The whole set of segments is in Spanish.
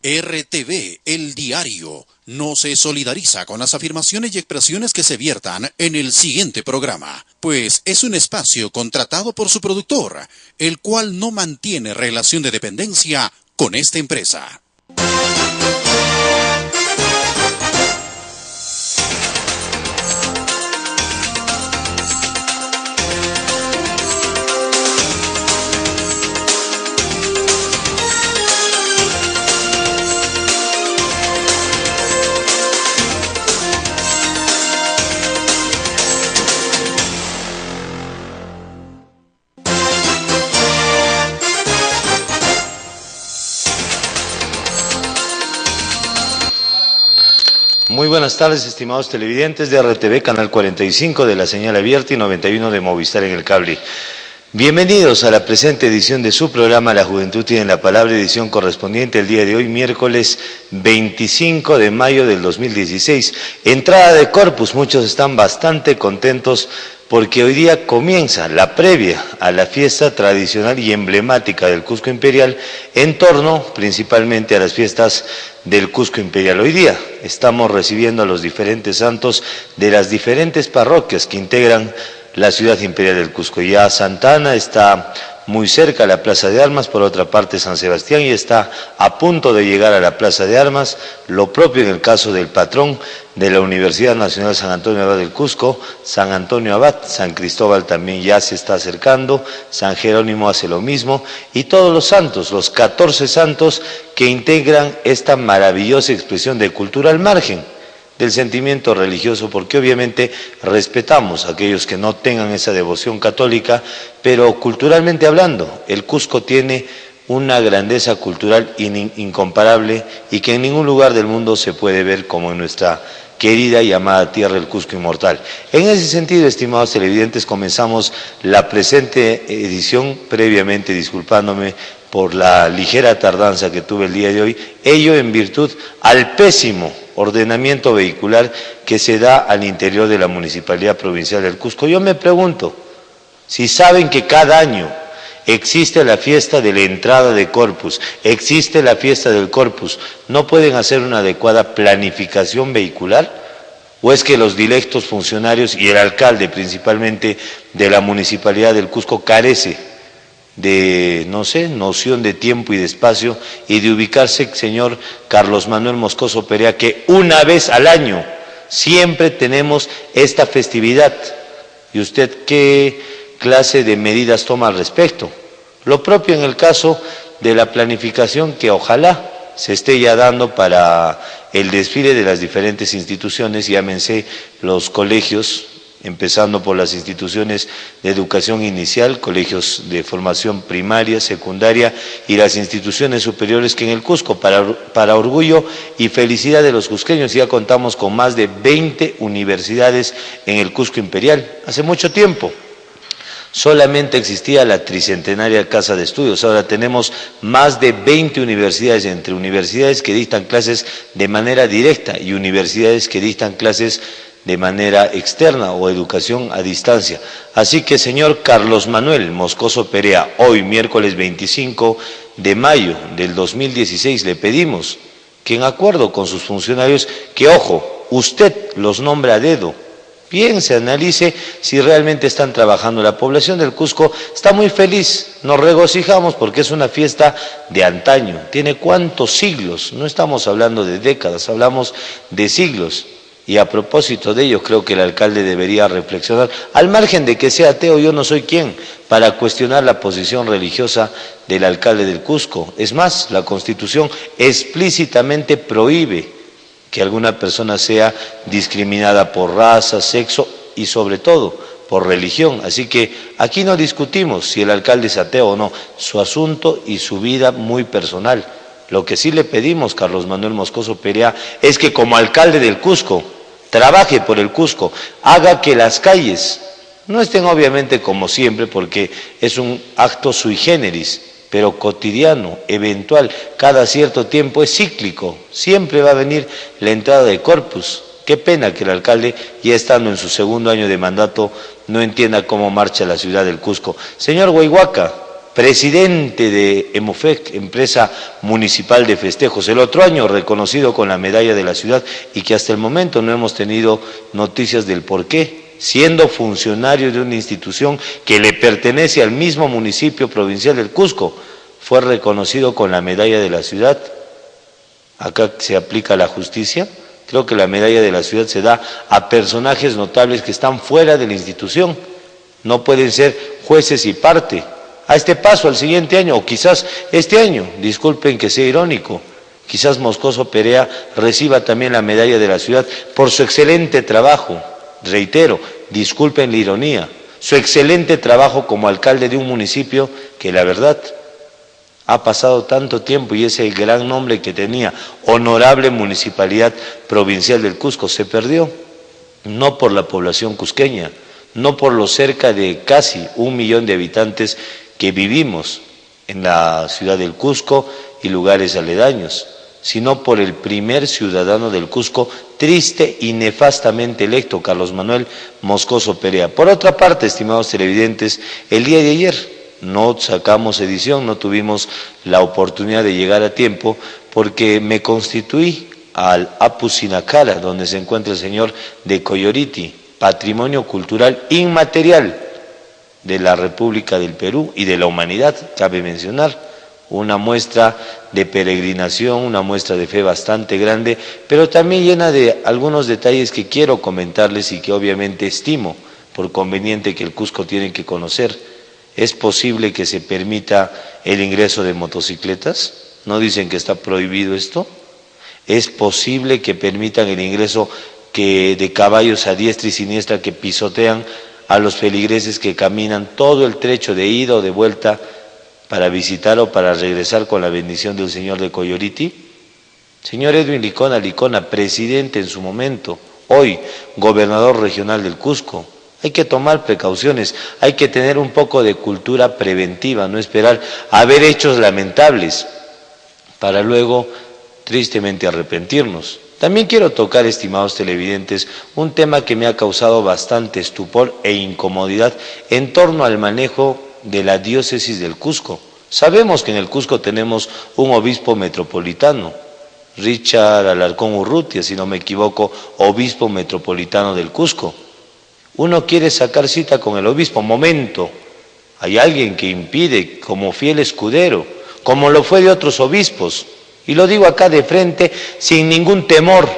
RTV, el diario, no se solidariza con las afirmaciones y expresiones que se viertan en el siguiente programa, pues es un espacio contratado por su productor, el cual no mantiene relación de dependencia con esta empresa. Muy buenas tardes, estimados televidentes de RTV, Canal 45 de la señal abierta y 91 de Movistar en el cable. Bienvenidos a la presente edición de su programa La Juventud tiene la palabra, edición correspondiente el día de hoy, miércoles 25 de mayo del 2016. Entrada de Corpus, muchos están bastante contentos porque hoy día comienza la previa a la fiesta tradicional y emblemática del Cusco Imperial, en torno principalmente a las fiestas del Cusco Imperial. Hoy día estamos recibiendo a los diferentes santos de las diferentes parroquias que integran la ciudad imperial del Cusco. Ya Santa Ana está muy cerca a la Plaza de Armas, por otra parte San Sebastián ya está a punto de llegar a la Plaza de Armas, lo propio en el caso del patrón de la Universidad Nacional San Antonio Abad del Cusco, San Antonio Abad, San Cristóbal también ya se está acercando, San Jerónimo hace lo mismo, y todos los santos, los 14 santos que integran esta maravillosa expresión de cultura al margen del sentimiento religioso, porque obviamente respetamos a aquellos que no tengan esa devoción católica, pero culturalmente hablando, el Cusco tiene una grandeza cultural incomparable y que en ningún lugar del mundo se puede ver como en nuestra querida y amada tierra del Cusco inmortal. En ese sentido, estimados televidentes, comenzamos la presente edición, previamente disculpándome por la ligera tardanza que tuve el día de hoy, ello en virtud al pésimo ordenamiento vehicular que se da al interior de la Municipalidad Provincial del Cusco. Yo me pregunto, si saben que cada año existe la fiesta de la entrada de Corpus, existe la fiesta del Corpus, ¿no pueden hacer una adecuada planificación vehicular? ¿O es que los directos funcionarios y el alcalde principalmente de la Municipalidad del Cusco carece de, no sé, noción de tiempo y de espacio y de ubicarse, señor Carlos Manuel Moscoso Perea, que una vez al año siempre tenemos esta festividad? ¿Y usted qué clase de medidas toma al respecto? Lo propio en el caso de la planificación que ojalá se esté ya dando para el desfile de las diferentes instituciones, llámense los colegios, empezando por las instituciones de educación inicial, colegios de formación primaria, secundaria y las instituciones superiores que en el Cusco, para orgullo y felicidad de los cusqueños, ya contamos con más de 20 universidades en el Cusco Imperial. Hace mucho tiempo solamente existía la tricentenaria Casa de Estudios, ahora tenemos más de 20 universidades, entre universidades que dictan clases de manera directa y universidades que dictan clases de manera externa o educación a distancia. Así que, señor Carlos Manuel Moscoso Perea, hoy miércoles 25 de mayo del 2016 le pedimos que en acuerdo con sus funcionarios, que ojo, usted los nombra a dedo, piense, analice si realmente están trabajando. La población del Cusco está muy feliz, nos regocijamos porque es una fiesta de antaño, tiene cuántos siglos, no estamos hablando de décadas, hablamos de siglos. Y a propósito de ello, creo que el alcalde debería reflexionar, al margen de que sea ateo, yo no soy quien para cuestionar la posición religiosa del alcalde del Cusco. Es más, la Constitución explícitamente prohíbe que alguna persona sea discriminada por raza, sexo y sobre todo por religión. Así que aquí no discutimos si el alcalde es ateo o no, su asunto y su vida muy personal. Lo que sí le pedimos, Carlos Manuel Moscoso Perea, es que como alcalde del Cusco, trabaje por el Cusco, haga que las calles no estén obviamente como siempre, porque es un acto sui generis, pero cotidiano, eventual, cada cierto tiempo, es cíclico, siempre va a venir la entrada de Corpus. Qué pena que el alcalde, ya estando en su segundo año de mandato, no entienda cómo marcha la ciudad del Cusco. Señor Huayhuaca, presidente de Emofec, empresa municipal de festejos, el otro año reconocido con la medalla de la ciudad y que hasta el momento no hemos tenido noticias del por qué, siendo funcionario de una institución que le pertenece al mismo municipio provincial del Cusco, fue reconocido con la medalla de la ciudad. Acá se aplica la justicia. Creo que la medalla de la ciudad se da a personajes notables que están fuera de la institución, no pueden ser jueces y parte. A este paso, al siguiente año, o quizás este año, disculpen que sea irónico, quizás Moscoso Perea reciba también la medalla de la ciudad por su excelente trabajo, reitero, disculpen la ironía, su excelente trabajo como alcalde de un municipio que la verdad ha pasado tanto tiempo y ese gran nombre que tenía, Honorable Municipalidad Provincial del Cusco, se perdió, no por la población cusqueña, no por los cerca de casi 1 millón de habitantes que vivimos en la ciudad del Cusco y lugares aledaños, sino por el primer ciudadano del Cusco triste y nefastamente electo, Carlos Manuel Moscoso Perea. Por otra parte, estimados televidentes, el día de ayer no sacamos edición, no tuvimos la oportunidad de llegar a tiempo porque me constituí al Apusinacala, donde se encuentra el señor de Coyoriti, patrimonio cultural inmaterial de la República del Perú y de la humanidad, cabe mencionar, una muestra de peregrinación, una muestra de fe bastante grande, pero también llena de algunos detalles que quiero comentarles y que obviamente estimo por conveniente que el Cusco tiene que conocer. ¿Es posible que se permita el ingreso de motocicletas? ¿No dicen que está prohibido esto? ¿Es posible que permitan el ingreso de caballos a diestra y siniestra que pisotean a los feligreses que caminan todo el trecho de ida o de vuelta para visitar o para regresar con la bendición del señor de Coyoriti? Señor Edwin Licona, presidente en su momento, hoy gobernador regional del Cusco, hay que tomar precauciones, hay que tener un poco de cultura preventiva, no esperar a ver hechos lamentables para luego tristemente arrepentirnos. También quiero tocar, estimados televidentes, un tema que me ha causado bastante estupor e incomodidad en torno al manejo de la diócesis del Cusco. Sabemos que en el Cusco tenemos un obispo metropolitano, Richard Alarcón Urrutia, si no me equivoco, obispo metropolitano del Cusco. Uno quiere sacar cita con el obispo, momento, hay alguien que impide como fiel escudero, como lo fue de otros obispos, y lo digo acá de frente sin ningún temor,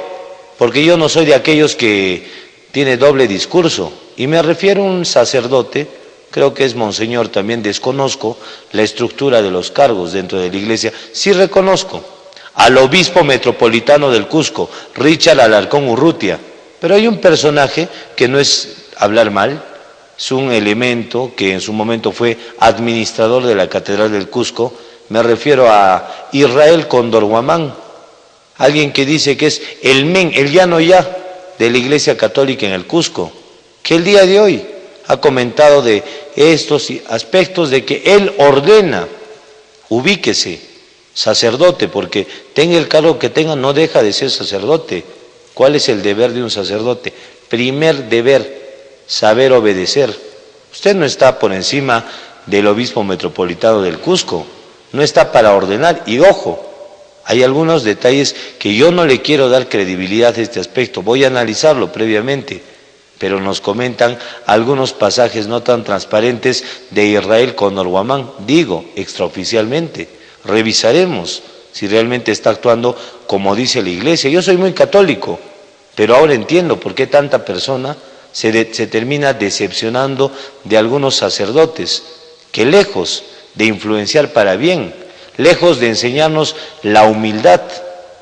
porque yo no soy de aquellos que tiene doble discurso, y me refiero a un sacerdote, creo que es monseñor, también desconozco la estructura de los cargos dentro de la iglesia, sí reconozco al obispo metropolitano del Cusco, Richard Alarcón Urrutia, pero hay un personaje que no es hablar mal, es un elemento que en su momento fue administrador de la Catedral del Cusco, me refiero a Israel Condorguamán, alguien que dice que es el men, el ya no ya de la Iglesia Católica en el Cusco, que el día de hoy ha comentado de estos aspectos de que él ordena, ubíquese, sacerdote, porque tenga el cargo que tenga, no deja de ser sacerdote. ¿Cuál es el deber de un sacerdote? Primer deber, saber obedecer. Usted no está por encima del obispo metropolitano del Cusco, no está para ordenar, y ojo, hay algunos detalles que yo no le quiero dar credibilidad a este aspecto, voy a analizarlo previamente, pero nos comentan algunos pasajes no tan transparentes de Israel Condorguamán, digo, extraoficialmente, revisaremos si realmente está actuando como dice la iglesia. Yo soy muy católico, pero ahora entiendo por qué tanta persona se termina decepcionando de algunos sacerdotes que lejos de influenciar para bien, lejos de enseñarnos la humildad,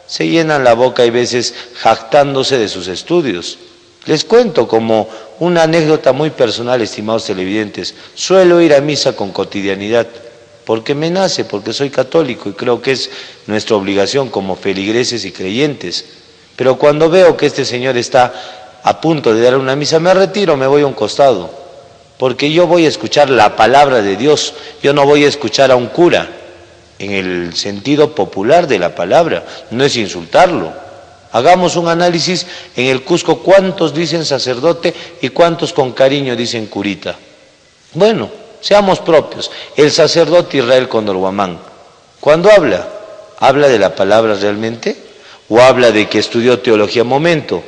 se llenan la boca y veces jactándose de sus estudios. Les cuento como una anécdota muy personal, estimados televidentes, suelo ir a misa con cotidianidad, porque me nace, porque soy católico y creo que es nuestra obligación como feligreses y creyentes, pero cuando veo que este señor está a punto de dar una misa, me retiro, me voy a un costado, porque yo voy a escuchar la palabra de Dios, yo no voy a escuchar a un cura, en el sentido popular de la palabra, no es insultarlo. Hagamos un análisis en el Cusco, ¿cuántos dicen sacerdote y cuántos con cariño dicen curita? Bueno, Seamos propios. El sacerdote Israel Cóndor Guamán, cuando ¿habla de la palabra realmente? ¿O habla de que estudió teología? Momento,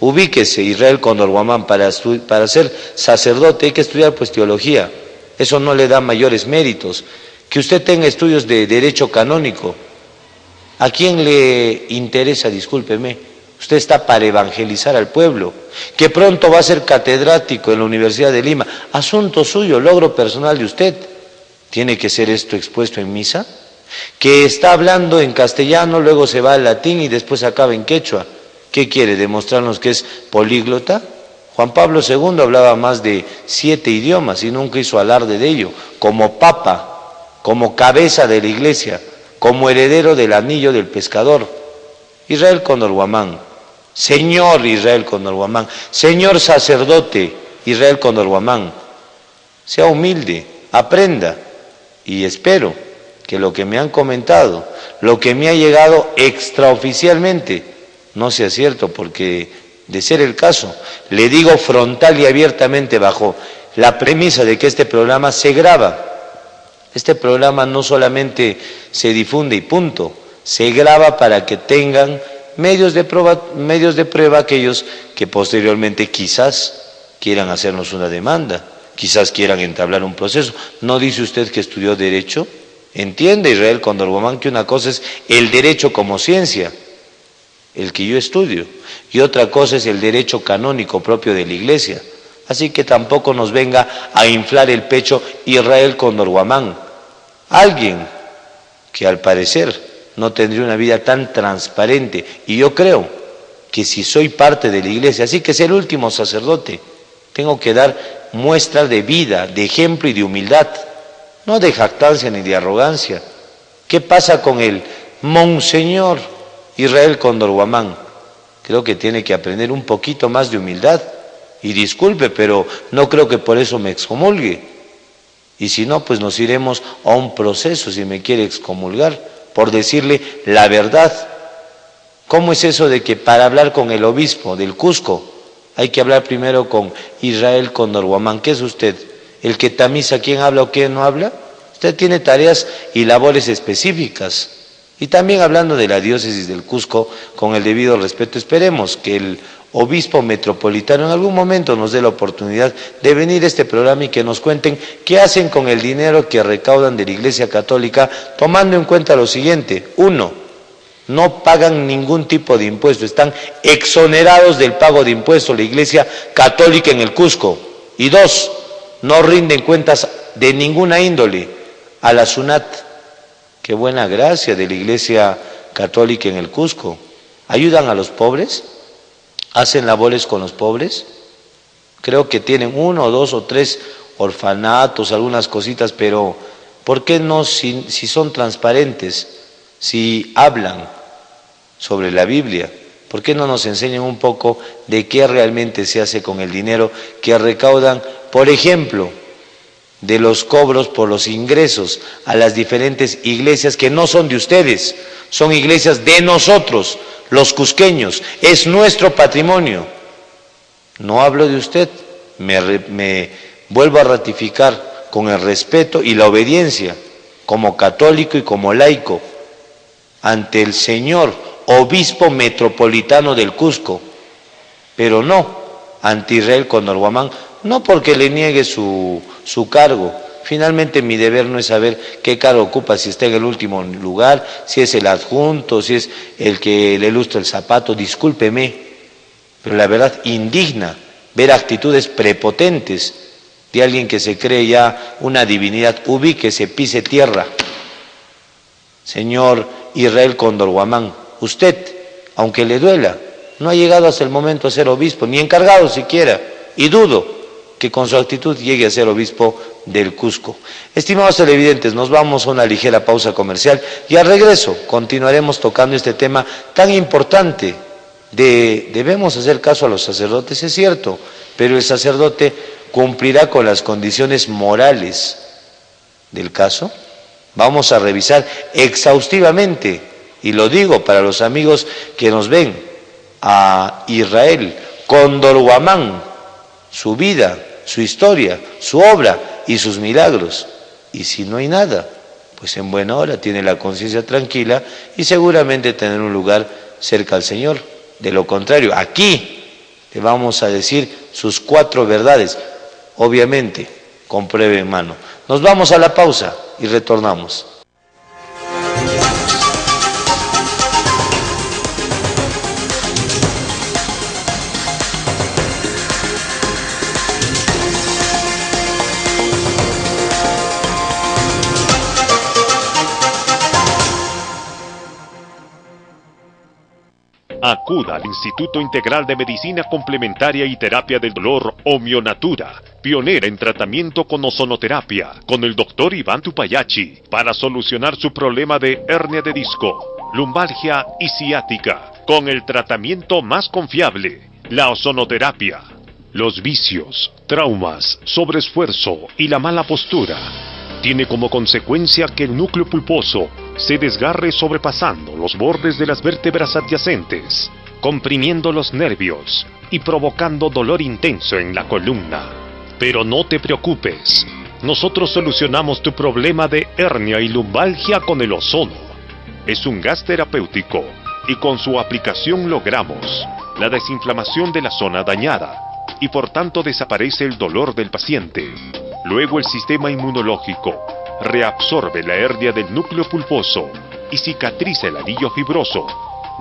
ubíquese, Israel Cóndor Guamán, para ser sacerdote hay que estudiar pues teología. Eso no le da mayores méritos. Que usted tenga estudios de derecho canónico, ¿a quién le interesa? Discúlpeme. Usted está para evangelizar al pueblo. Que pronto va a ser catedrático en la Universidad de Lima. Asunto suyo, logro personal de usted. ¿Tiene que ser esto expuesto en misa? Que está hablando en castellano, luego se va al latín y después acaba en quechua. ¿Qué quiere? ¿Demostrarnos que es políglota? Juan Pablo II hablaba más de 7 idiomas y nunca hizo alarde de ello. Como papa, como cabeza de la iglesia, como heredero del anillo del pescador. Israel Cóndor Guamán, señor Israel Cóndor Guamán, señor sacerdote Israel Cóndor Guamán, sea humilde, aprenda, y espero que lo que me han comentado, lo que me ha llegado extraoficialmente, no sea cierto, porque de ser el caso, le digo frontal y abiertamente bajo la premisa de que este programa se graba. Este programa no solamente se difunde y punto, se graba para que tengan medios de prueba aquellos que posteriormente quizás quieran hacernos una demanda, quizás quieran entablar un proceso. ¿No dice usted que estudió Derecho? Entiende, Israel Cóndor Guamán, que una cosa es el derecho como ciencia, el que yo estudio, y otra cosa es el derecho canónico propio de la Iglesia. Así que tampoco nos venga a inflar el pecho Israel Cóndor Guamán, alguien que al parecer no tendría una vida tan transparente, y yo creo que si soy parte de la Iglesia, así que ser el último sacerdote, tengo que dar muestra de vida, de ejemplo y de humildad, no de jactancia ni de arrogancia. ¿Qué pasa con el Monseñor Israel Cóndor Guamán? Creo que tiene que aprender un poquito más de humildad. Y disculpe, pero no creo que por eso me excomulgue. Y si no, pues nos iremos a un proceso si me quiere excomulgar, por decirle la verdad. ¿Cómo es eso de que para hablar con el obispo del Cusco hay que hablar primero con Israel Cóndor Guamán? ¿Qué es usted? ¿El que tamiza quién habla o quién no habla? Usted tiene tareas y labores específicas. Y también hablando de la diócesis del Cusco, con el debido respeto, esperemos que el obispo metropolitano en algún momento nos dé la oportunidad de venir a este programa y que nos cuenten qué hacen con el dinero que recaudan de la Iglesia Católica, tomando en cuenta lo siguiente: 1, no pagan ningún tipo de impuesto, están exonerados del pago de impuestos la Iglesia Católica en el Cusco. Y 2, no rinden cuentas de ninguna índole a la SUNAT. Qué buena gracia de la Iglesia Católica en el Cusco. ¿Ayudan a los pobres? ¿Hacen labores con los pobres? Creo que tienen 1, 2 o 3 orfanatos, algunas cositas, pero ¿por qué no, si son transparentes, si hablan sobre la Biblia? ¿Por qué no nos enseñan un poco de qué realmente se hace con el dinero que recaudan, por ejemplo, de los cobros por los ingresos a las diferentes iglesias que no son de ustedes, son iglesias de nosotros, los cusqueños, es nuestro patrimonio? No hablo de usted, me vuelvo a ratificar con el respeto y la obediencia como católico y como laico ante el señor obispo metropolitano del Cusco, pero no ante Israel Cóndor Guamán, no porque le niegue su cargo. Finalmente mi deber no es saber qué cargo ocupa, si está en el último lugar, si es el adjunto, si es el que le lustra el zapato, discúlpeme, pero la verdad indigna ver actitudes prepotentes de alguien que se cree ya una divinidad. Ubíquese, pise tierra. Señor Israel Cóndor Guamán, usted, aunque le duela, no ha llegado hasta el momento a ser obispo, ni encargado siquiera, y dudo que con su actitud llegue a ser obispo del Cusco. Estimados televidentes, nos vamos a una ligera pausa comercial y al regreso continuaremos tocando este tema tan importante de debemos hacer caso a los sacerdotes, es cierto, pero el sacerdote cumplirá con las condiciones morales del caso. Vamos a revisar exhaustivamente, y lo digo para los amigos que nos ven, a Israel Cóndor Guamán, su vida, su historia, su obra, y sus milagros. Y si no hay nada, pues en buena hora tiene la conciencia tranquila y seguramente tener un lugar cerca al Señor. De lo contrario, aquí le vamos a decir sus 4 verdades, obviamente con prueba en mano. Nos vamos a la pausa y retornamos. Acuda al Instituto Integral de Medicina Complementaria y Terapia del Dolor Omionatura, pionera en tratamiento con ozonoterapia, con el Dr. Iván Tupayachi, para solucionar su problema de hernia de disco, lumbalgia y ciática, con el tratamiento más confiable, la ozonoterapia. Los vicios, traumas, sobreesfuerzo y la mala postura tiene como consecuencia que el núcleo pulposo se desgarre sobrepasando los bordes de las vértebras adyacentes, comprimiendo los nervios y provocando dolor intenso en la columna. Pero no te preocupes, nosotros solucionamos tu problema de hernia y lumbalgia con el ozono. Es un gas terapéutico y con su aplicación logramos la desinflamación de la zona dañada y por tanto desaparece el dolor del paciente. Luego el sistema inmunológico reabsorbe la hernia del núcleo pulposo y cicatriza el anillo fibroso.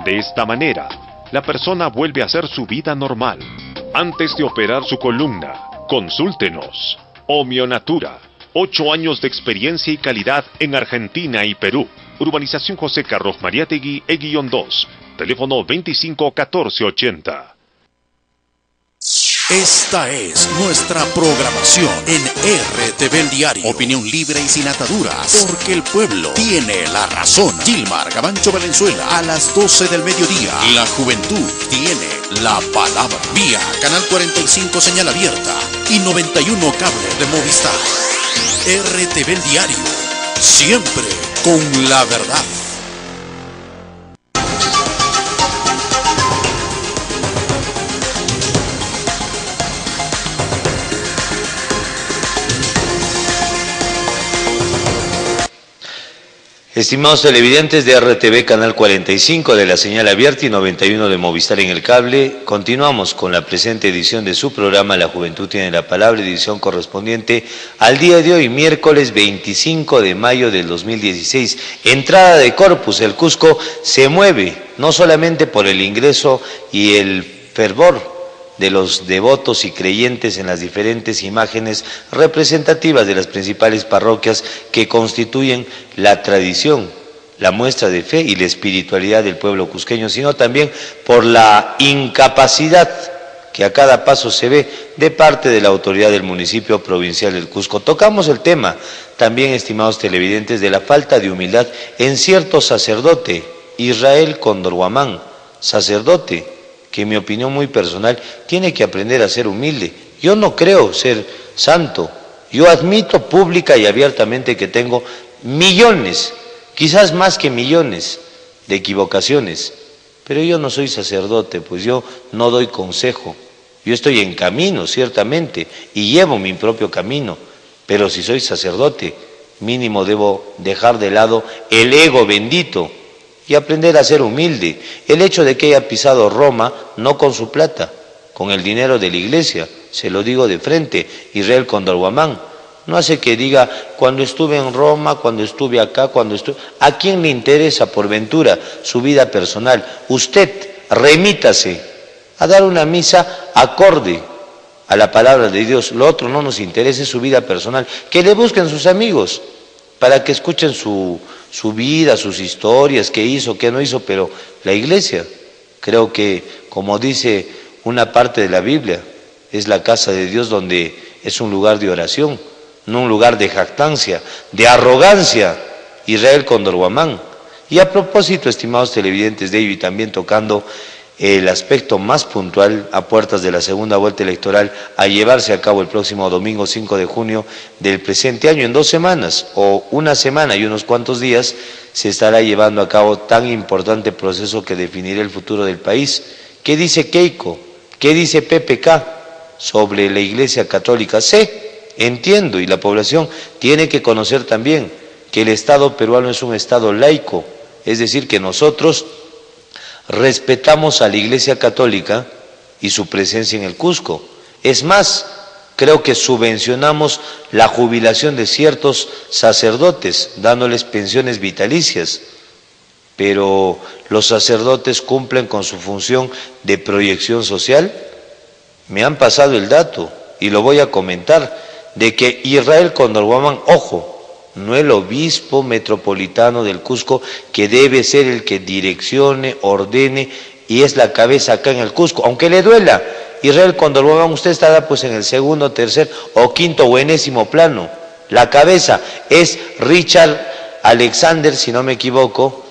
De esta manera, la persona vuelve a hacer su vida normal. Antes de operar su columna, consúltenos. Omionatura, 8 años de experiencia y calidad en Argentina y Perú. Urbanización José Carlos Mariátegui, E-2, teléfono 251480. Esta es nuestra programación en RTV El Diario. Opinión libre y sin ataduras, porque el pueblo tiene la razón. Gilmar Gabancho Valenzuela, a las 12 del mediodía. La juventud tiene la palabra. Vía Canal 45 señal abierta y 91 cable de Movistar. RTV El Diario, siempre con la verdad. Estimados televidentes de RTV Canal 45 de la señal abierta y 91 de Movistar en el cable, continuamos con la presente edición de su programa La Juventud tiene la palabra, edición correspondiente al día de hoy, miércoles 25 de mayo del 2016. Entrada de Corpus, el Cusco se mueve, no solamente por el ingreso y el fervor de los devotos y creyentes en las diferentes imágenes representativas de las principales parroquias que constituyen la tradición, la muestra de fe y la espiritualidad del pueblo cusqueño, sino también por la incapacidad que a cada paso se ve de parte de la autoridad del municipio provincial del Cusco. Tocamos el tema también, estimados televidentes, de la falta de humildad en cierto sacerdote, Israel Condorguamán, sacerdote que en mi opinión muy personal tiene que aprender a ser humilde. Yo no creo ser santo, yo admito pública y abiertamente que tengo millones, quizás más que millones de equivocaciones, pero yo no soy sacerdote, pues yo no doy consejo, yo estoy en camino ciertamente y llevo mi propio camino, pero si soy sacerdote, mínimo debo dejar de lado el ego bendito y aprender a ser humilde. El hecho de que haya pisado Roma, no con su plata, con el dinero de la iglesia, se lo digo de frente, Israel Condorguamán, no hace que diga, cuando estuve en Roma, cuando estuve acá, cuando estuve... ¿A quién le interesa por ventura su vida personal? Usted remítase a dar una misa acorde a la palabra de Dios. Lo otro no nos interesa, es su vida personal. Que le busquen sus amigos para que escuchen su vida, sus historias, qué hizo, qué no hizo, pero la iglesia, creo que, como dice una parte de la Biblia, es la casa de Dios donde es un lugar de oración, no un lugar de jactancia, de arrogancia. Israel Condorguamán. Y a propósito, estimados televidentes, de ello y también tocando el aspecto más puntual a puertas de la segunda vuelta electoral a llevarse a cabo el próximo domingo 5 de junio del presente año, en 2 semanas o una semana y unos cuantos días, se estará llevando a cabo tan importante proceso que definirá el futuro del país. ¿Qué dice Keiko? ¿Qué dice PPK sobre la Iglesia Católica? Sé entiendo, y la población tiene que conocer también que el Estado peruano es un Estado laico, es decir, que nosotros respetamos a la Iglesia Católica y su presencia en el Cusco. Es más, creo que subvencionamos la jubilación de ciertos sacerdotes, dándoles pensiones vitalicias, pero los sacerdotes cumplen con su función de proyección social. Me han pasado el dato, y lo voy a comentar, de que Israel Condorguamán, ojo, no el obispo metropolitano del Cusco, que debe ser el que direccione, ordene y es la cabeza acá en el Cusco, aunque le duela. Israel Condorguamán, usted estará pues en el segundo, tercer o quinto o enésimo plano. La cabeza es Richard Alexander, si no me equivoco,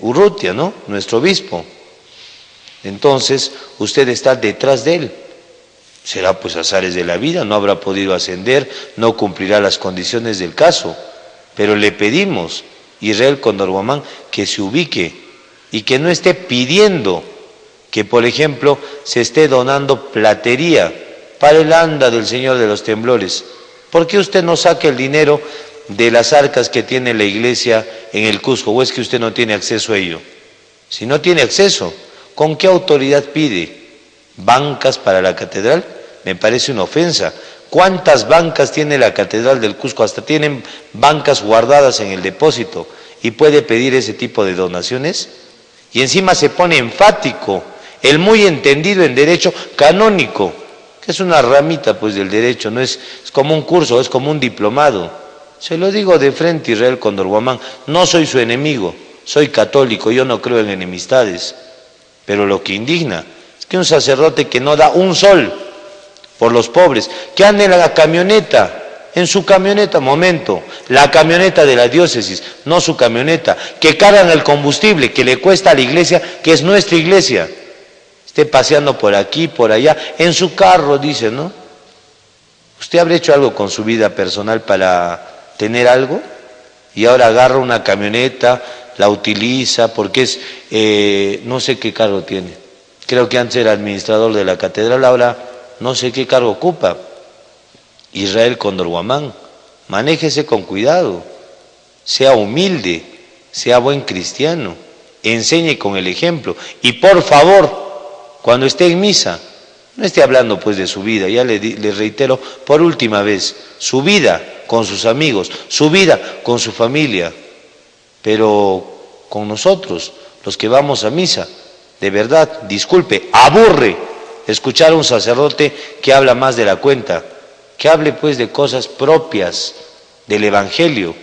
Urrutia, ¿no? Nuestro obispo. Entonces, usted está detrás de él. Será pues azares de la vida, no habrá podido ascender, no cumplirá las condiciones del caso, pero le pedimos, Israel Condorguamán, que se ubique y que no esté pidiendo que, por ejemplo, se esté donando platería para el anda del Señor de los Temblores. ¿Por qué usted no saca el dinero de las arcas que tiene la iglesia en el Cusco? ¿O es que usted no tiene acceso a ello? Si no tiene acceso, ¿con qué autoridad pide bancas para la catedral? Me parece una ofensa. ¿Cuántas bancas tiene la catedral del Cusco? Hasta tienen bancas guardadas en el depósito y puede pedir ese tipo de donaciones. Y encima se pone enfático el muy entendido en derecho canónico, que es una ramita pues del derecho, no es como un curso, es como un diplomado. Se lo digo de frente, Israel Condorguamán, no soy su enemigo, soy católico, yo no creo en enemistades, pero lo que indigna es que un sacerdote que no da un sol por los pobres, que ande en la camioneta, en su camioneta, la camioneta de la diócesis, no su camioneta, que cargan el combustible que le cuesta a la iglesia, que es nuestra iglesia, esté paseando por aquí, por allá, en su carro, dice, ¿no? ¿Usted habrá hecho algo con su vida personal para tener algo? Y ahora agarra una camioneta, la utiliza, porque es, no sé qué cargo tiene, creo que antes era administrador de la catedral, ahora no sé qué cargo ocupa. Israel Condorguamán, manéjese con cuidado, sea humilde, sea buen cristiano, enseñe con el ejemplo y por favor, cuando esté en misa, no esté hablando pues de su vida, ya le reitero por última vez, su vida con sus amigos, su vida con su familia, pero con nosotros, los que vamos a misa, de verdad, disculpe, aburre escuchar a un sacerdote que habla más de la cuenta, que hable pues de cosas propias del Evangelio,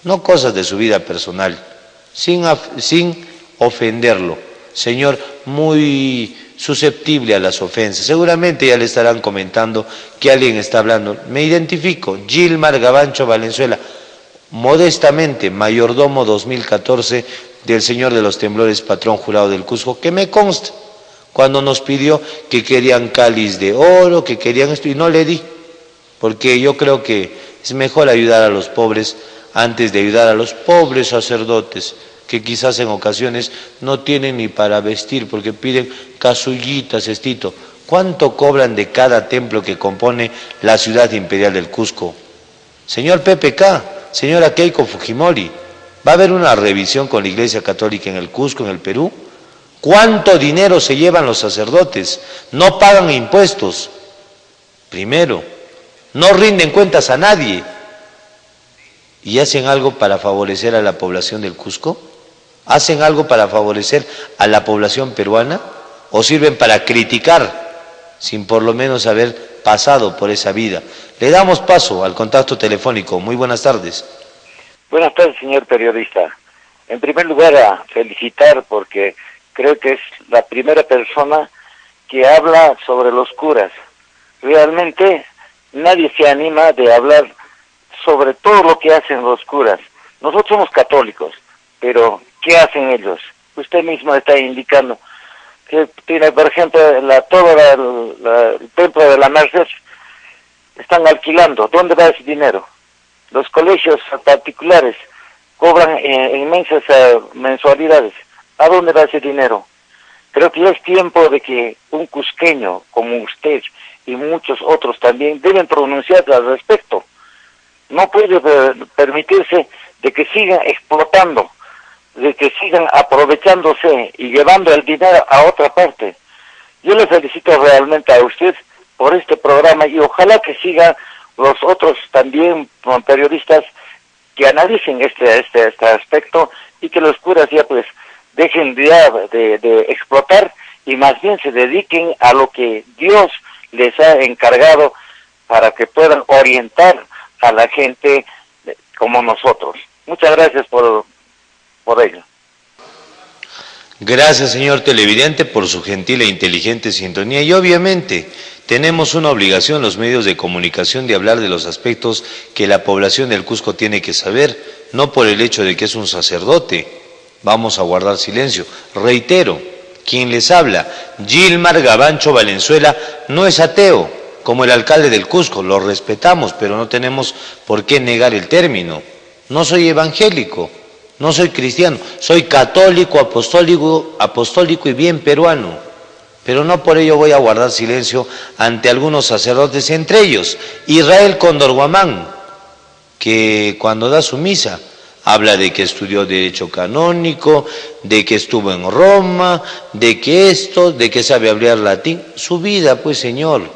no cosas de su vida personal, sin ofenderlo. Señor, muy susceptible a las ofensas. Seguramente ya le estarán comentando que alguien está hablando. Me identifico, Gilmar Gabancho Valenzuela, modestamente mayordomo 2014 del Señor de los Temblores, patrón jurado del Cusco, que me consta, cuando nos pidió que querían cáliz de oro, que querían esto, y no le di, porque yo creo que es mejor ayudar a los pobres antes de ayudar a los pobres sacerdotes, que quizás en ocasiones no tienen ni para vestir, porque piden casullitas, estito. ¿Cuánto cobran de cada templo que compone la ciudad imperial del Cusco? Señor PPK, señora Keiko Fujimori, ¿va a haber una revisión con la Iglesia Católica en el Cusco, en el Perú? ¿Cuánto dinero se llevan los sacerdotes? No pagan impuestos, primero, no rinden cuentas a nadie, y hacen algo para favorecer a la población del Cusco, hacen algo para favorecer a la población peruana, o sirven para criticar, sin por lo menos haber pasado por esa vida. Le damos paso al contacto telefónico. Muy buenas tardes. Buenas tardes, señor periodista. En primer lugar, a felicitar porque creo que es la primera persona que habla sobre los curas. Realmente nadie se anima de hablar sobre todo lo que hacen los curas. Nosotros somos católicos, pero ¿qué hacen ellos? Usted mismo está indicando que tiene, por ejemplo, el templo de la Merced, están alquilando. ¿Dónde va ese dinero? Los colegios particulares cobran inmensas mensualidades. ¿A dónde va ese dinero? Creo que ya es tiempo de que un cusqueño como usted y muchos otros también deben pronunciarse al respecto. No puede permitirse de que sigan explotando, de que sigan aprovechándose y llevando el dinero a otra parte. Yo le felicito realmente a usted por este programa y ojalá que sigan los otros también periodistas que analicen este aspecto y que los curas ya pues dejen ya de explotar y más bien se dediquen a lo que Dios les ha encargado para que puedan orientar a la gente como nosotros. Muchas gracias por ello. Gracias, señor televidente, por su gentil e inteligente sintonía. Y obviamente tenemos una obligación los medios de comunicación de hablar de los aspectos que la población del Cusco tiene que saber, no por el hecho de que es un sacerdote. Vamos a guardar silencio. Reitero, quien les habla, Gilmar Gabancho Valenzuela, no es ateo, como el alcalde del Cusco. Lo respetamos, pero no tenemos por qué negar el término. No soy evangélico. No soy cristiano, soy católico, apostólico y bien peruano, pero no por ello voy a guardar silencio ante algunos sacerdotes, entre ellos Israel Cóndor Guamán, que cuando da su misa habla de que estudió Derecho Canónico, de que estuvo en Roma, de que esto, de que sabe hablar latín. Su vida, pues, señor,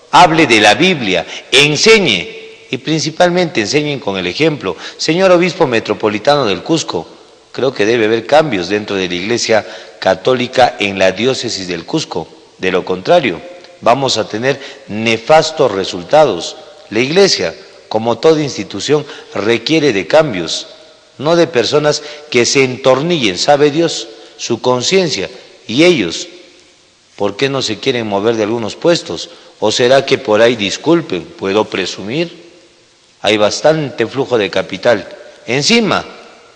hable de la Biblia, enseñe. Y principalmente enseñen con el ejemplo. Señor Obispo Metropolitano del Cusco, creo que debe haber cambios dentro de la Iglesia Católica en la diócesis del Cusco. De lo contrario, vamos a tener nefastos resultados. La Iglesia, como toda institución, requiere de cambios, no de personas que se entornillen, sabe Dios, su conciencia. Y ellos, ¿por qué no se quieren mover de algunos puestos? ¿O será que por ahí, disculpen, puedo presumir? Hay bastante flujo de capital. Encima,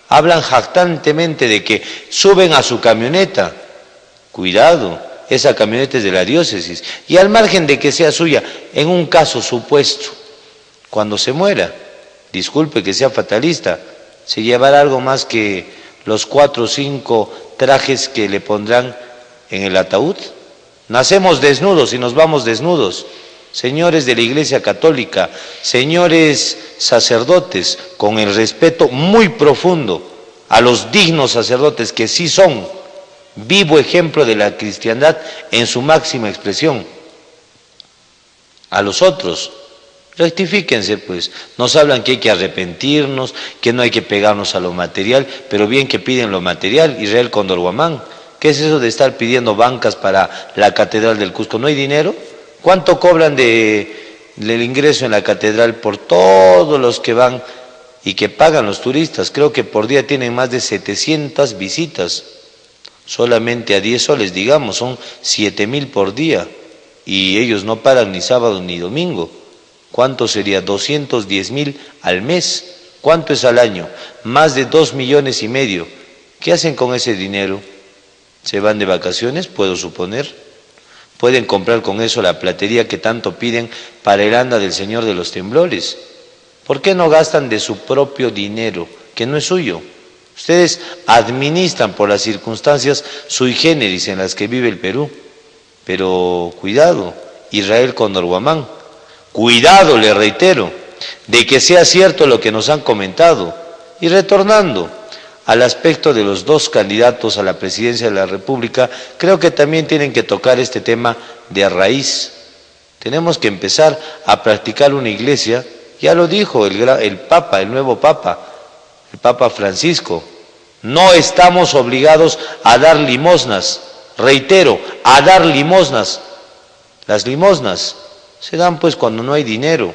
hablan jactantemente de que suben a su camioneta. Cuidado, esa camioneta es de la diócesis. Y al margen de que sea suya, en un caso supuesto, cuando se muera, disculpe que sea fatalista, se llevará algo más que los 4 o 5 trajes que le pondrán en el ataúd. Nacemos desnudos y nos vamos desnudos. Señores de la Iglesia Católica, señores sacerdotes, con el respeto muy profundo a los dignos sacerdotes que sí son vivo ejemplo de la cristiandad en su máxima expresión. A los otros, rectifíquense pues, nos hablan que hay que arrepentirnos, que no hay que pegarnos a lo material, pero bien que piden lo material. Israel Cóndor Guamán, ¿qué es eso de estar pidiendo bancas para la Catedral del Cusco? ¿No hay dinero? ¿Cuánto cobran del ingreso en la catedral por todos los que van y que pagan los turistas? Creo que por día tienen más de 700 visitas, solamente a 10 soles, digamos, son 7,000 por día, y ellos no paran ni sábado ni domingo. ¿Cuánto sería? 210,000 al mes. ¿Cuánto es al año? Más de 2,5 millones. ¿Qué hacen con ese dinero? ¿Se van de vacaciones? Puedo suponer. Pueden comprar con eso la platería que tanto piden para el anda del Señor de los Temblores. ¿Por qué no gastan de su propio dinero, que no es suyo? Ustedes administran por las circunstancias sui generis en las que vive el Perú. Pero cuidado, Israel Cóndor Guamán, cuidado, le reitero, de que sea cierto lo que nos han comentado. Y retornando al aspecto de los 2 candidatos a la presidencia de la República, creo que también tienen que tocar este tema de raíz. Tenemos que empezar a practicar una iglesia, ya lo dijo el Papa, el nuevo Papa, el Papa Francisco, no estamos obligados a dar limosnas, reitero, a dar limosnas. Las limosnas se dan pues cuando no hay dinero.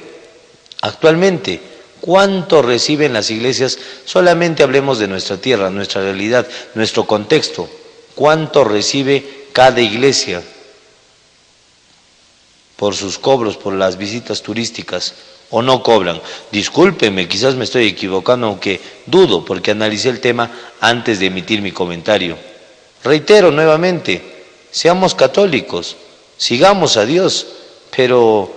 Actualmente, ¿cuánto reciben las iglesias? Solamente hablemos de nuestra tierra, nuestra realidad, nuestro contexto. ¿Cuánto recibe cada iglesia por sus cobros, por las visitas turísticas? ¿O no cobran? Discúlpenme, quizás me estoy equivocando, aunque dudo, porque analicé el tema antes de emitir mi comentario. Reitero nuevamente, seamos católicos, sigamos a Dios, pero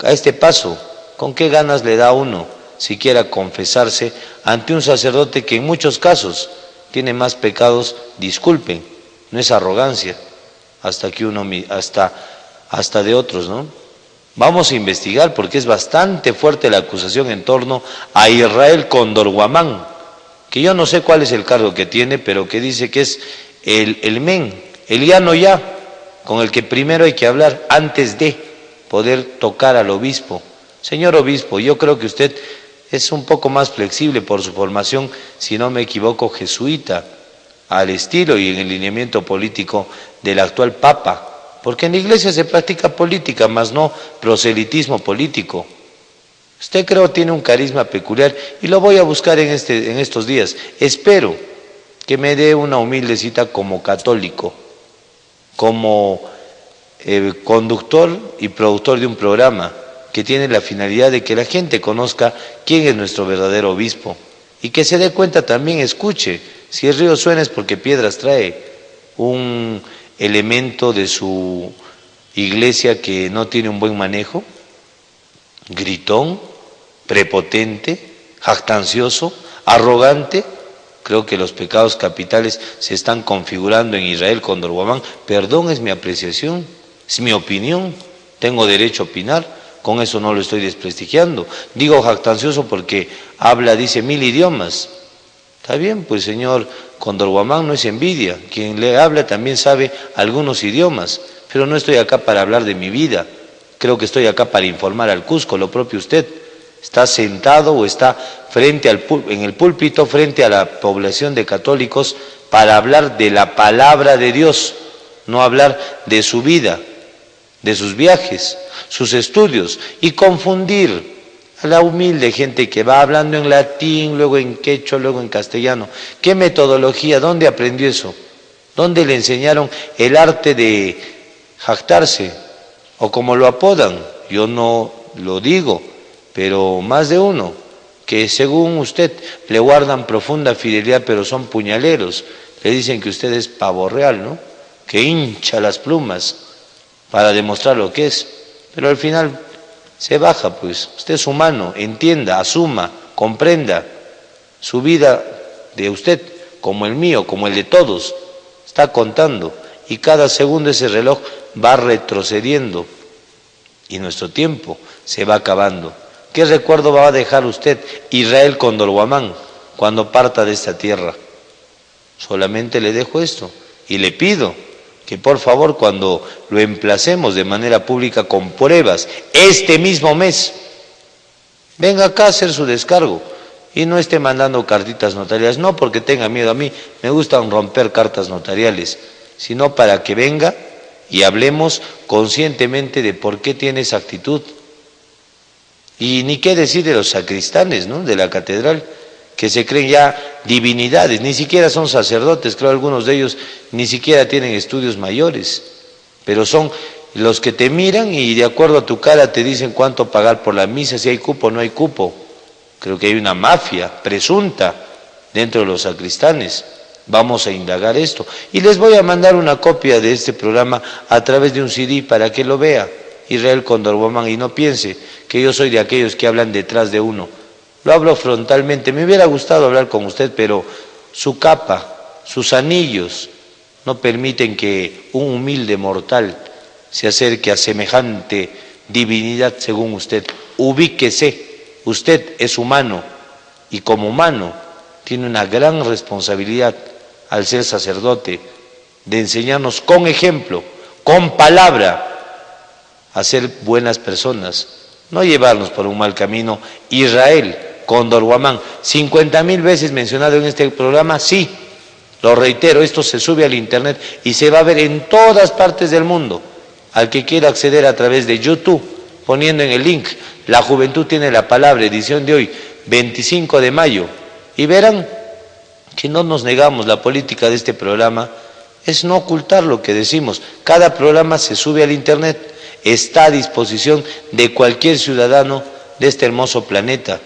a este paso, ¿con qué ganas le da a uno siquiera confesarse ante un sacerdote que en muchos casos tiene más pecados? Disculpen, no es arrogancia, hasta de otros, ¿no? Vamos a investigar porque es bastante fuerte la acusación en torno a Israel Condorguamán, que yo no sé cuál es el cargo que tiene, pero que dice que es el men, el ya, con el que primero hay que hablar antes de poder tocar al obispo. Señor obispo, yo creo que usted es un poco más flexible por su formación, si no me equivoco, jesuita, al estilo y en el lineamiento político del actual Papa. Porque en la iglesia se practica política, más no proselitismo político. Usted creo tiene un carisma peculiar y lo voy a buscar en estos días. Espero que me dé una humilde cita como católico, como conductor y productor de un programa que tiene la finalidad de que la gente conozca quién es nuestro verdadero obispo y que se dé cuenta también, escuche, si el río suena es porque piedras trae, un elemento de su iglesia que no tiene un buen manejo, gritón, prepotente, jactancioso, arrogante. Creo que los pecados capitales se están configurando en Israel Condorguamán. Perdón, es mi apreciación, es mi opinión, tengo derecho a opinar, con eso no lo estoy desprestigiando. Digo jactancioso porque habla, dice 1000 idiomas. Está bien, pues señor Condorguamán, no es envidia, quien le habla también sabe algunos idiomas, pero no estoy acá para hablar de mi vida, creo que estoy acá para informar al Cusco, lo propio usted. Está sentado o está en el púlpito frente a la población de católicos para hablar de la palabra de Dios, no hablar de su vida, de sus viajes, sus estudios, y confundir a la humilde gente que va hablando en latín, luego en quechua, luego en castellano. ¿Qué metodología? ¿Dónde aprendió eso? ¿Dónde le enseñaron el arte de jactarse? O como lo apodan, yo no lo digo, pero más de uno, que según usted le guardan profunda fidelidad, pero son puñaleros. Le dicen que usted es pavo real, ¿no? Que hincha las plumas para demostrar lo que es. Pero al final se baja, pues. Usted es humano, entienda, asuma, comprenda. Su vida de usted, como el mío, como el de todos, está contando. Y cada segundo ese reloj va retrocediendo. Y nuestro tiempo se va acabando. ¿Qué recuerdo va a dejar usted, Israel Condorguamán, cuando parta de esta tierra? Solamente le dejo esto y le pido que por favor cuando lo emplacemos de manera pública con pruebas, este mismo mes, venga acá a hacer su descargo y no esté mandando cartitas notariales, no porque tenga miedo, a mí me gustan romper cartas notariales, sino para que venga y hablemos conscientemente de por qué tiene esa actitud. Y ni qué decir de los sacristanes, ¿no?, de la catedral, que se creen ya divinidades, ni siquiera son sacerdotes, creo algunos de ellos ni siquiera tienen estudios mayores, pero son los que te miran y de acuerdo a tu cara te dicen cuánto pagar por la misa, si hay cupo o no hay cupo. Creo que hay una mafia presunta dentro de los sacristanes. Vamos a indagar esto y les voy a mandar una copia de este programa a través de un CD para que lo vea Israel Condorguamán y no piense que yo soy de aquellos que hablan detrás de uno. Lo hablo frontalmente, me hubiera gustado hablar con usted, pero su capa, sus anillos no permiten que un humilde mortal se acerque a semejante divinidad según usted. Ubíquese, usted es humano y como humano tiene una gran responsabilidad al ser sacerdote de enseñarnos con ejemplo, con palabra, a ser buenas personas, no llevarnos por un mal camino. Israel Condorguamán, 50,000 veces mencionado en este programa, sí, lo reitero, esto se sube al internet y se va a ver en todas partes del mundo. Al que quiera acceder a través de YouTube, poniendo en el link, La Juventud tiene la palabra, edición de hoy, 25 de mayo, y verán que no nos negamos. La política de este programa es no ocultar lo que decimos. Cada programa se sube al internet, está a disposición de cualquier ciudadano de este hermoso planeta.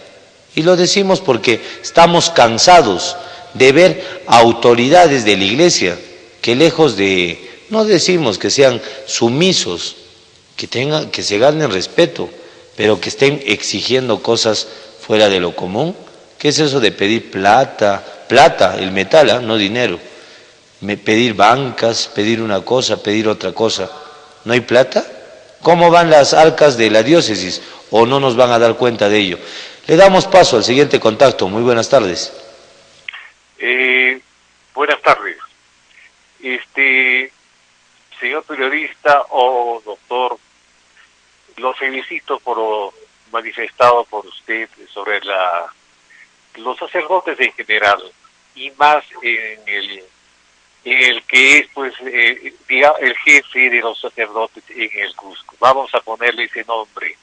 Y lo decimos porque estamos cansados de ver autoridades de la iglesia que lejos de, no decimos que sean sumisos, que se ganen respeto, pero que estén exigiendo cosas fuera de lo común. ¿Qué es eso de pedir plata, el metal, no dinero? pedir bancas, pedir una cosa, pedir otra cosa. ¿No hay plata? ¿Cómo van las arcas de la diócesis? ¿O no nos van a dar cuenta de ello? Le damos paso al siguiente contacto. Muy buenas tardes. Buenas tardes. Señor periodista o doctor, lo felicito por lo manifestado por usted sobre los sacerdotes en general, y más en el que es pues el jefe de los sacerdotes en el Cusco. Vamos a ponerle ese nombre.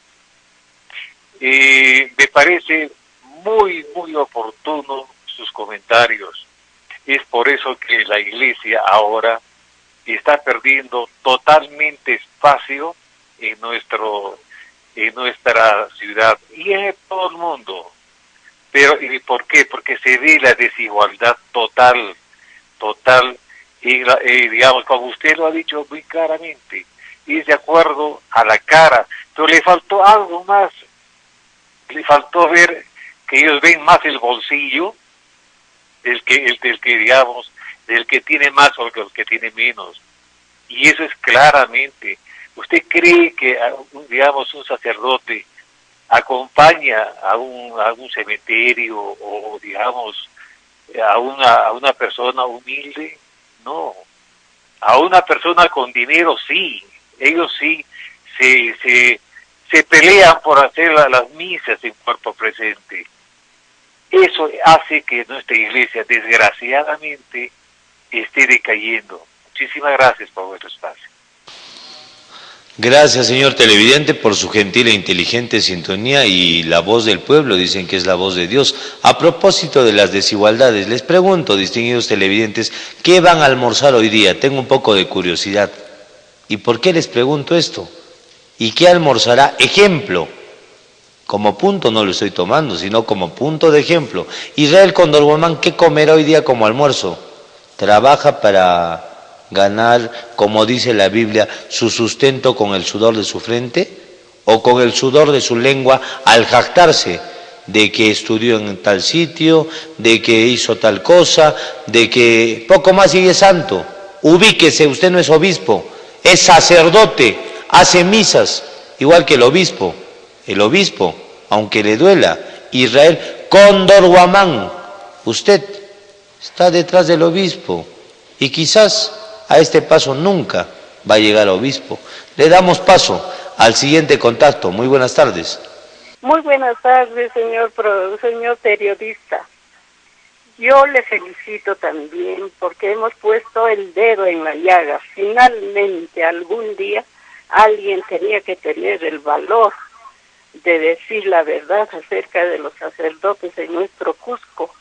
Me parece muy oportuno sus comentarios. Es por eso que la Iglesia ahora está perdiendo totalmente espacio en nuestra ciudad y en todo el mundo. Pero ¿y por qué? Porque se ve la desigualdad total, y digamos, como usted lo ha dicho muy claramente, es de acuerdo a la cara, pero le faltó algo más, le faltó ver que ellos ven más el bolsillo del que tiene más o el que tiene menos, y eso es claramente. ¿Usted cree que, digamos, un sacerdote acompaña a un cementerio o, digamos, a una persona humilde? No. A una persona con dinero sí. Ellos sí se pelean por hacer las misas en cuerpo presente. Eso hace que nuestra iglesia, desgraciadamente, esté decayendo. Muchísimas gracias por vuestro espacio. Gracias, señor televidente, por su gentil e inteligente sintonía, y la voz del pueblo, dicen que es la voz de Dios. A propósito de las desigualdades, les pregunto, distinguidos televidentes, ¿qué van a almorzar hoy día? Tengo un poco de curiosidad. ¿Y por qué les pregunto esto? ¿Y qué almorzará? Ejemplo. Como punto no lo estoy tomando, sino como punto de ejemplo. Israel Condorguamán, ¿qué comerá hoy día como almuerzo? ¿Trabaja para ganar, como dice la Biblia, su sustento con el sudor de su frente o con el sudor de su lengua al jactarse de que estudió en tal sitio, de que hizo tal cosa, de que poco más y es santo? Ubíquese, usted no es obispo, es sacerdote, hace misas, igual que el obispo. El obispo, aunque le duela, Israel Condorguamán, usted está detrás del obispo y quizás a este paso nunca va a llegar a obispo. Le damos paso al siguiente contacto. Muy buenas tardes. Muy buenas tardes, señor periodista. Yo le felicito también porque hemos puesto el dedo en la llaga. Finalmente, algún día, alguien tenía que tener el valor de decir la verdad acerca de los sacerdotes en nuestro Cusco.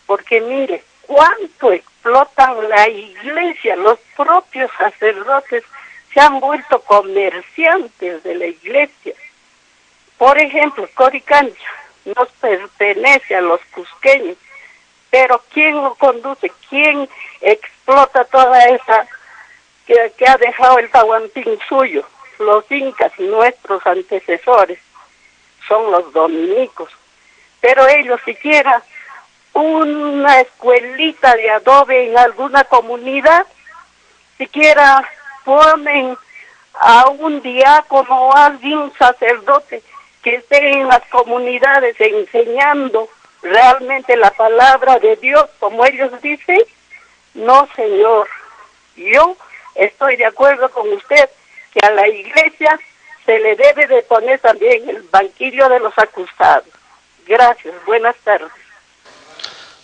Porque mire, cuánto explotan la iglesia, los propios sacerdotes se han vuelto comerciantes de la iglesia. Por ejemplo, Coricancha nos pertenece a los cusqueños, pero ¿quién lo conduce? ¿Quién explota toda esa que ha dejado el Tahuantín suyo? Los incas, nuestros antecesores, son los dominicos, pero ellos siquiera una escuelita de adobe en alguna comunidad, siquiera ponen a un diácono o algún sacerdote que esté en las comunidades enseñando realmente la palabra de Dios, como ellos dicen. No, señor, yo estoy de acuerdo con usted que a la iglesia se le debe de poner también el banquillo de los acusados. Gracias, buenas tardes.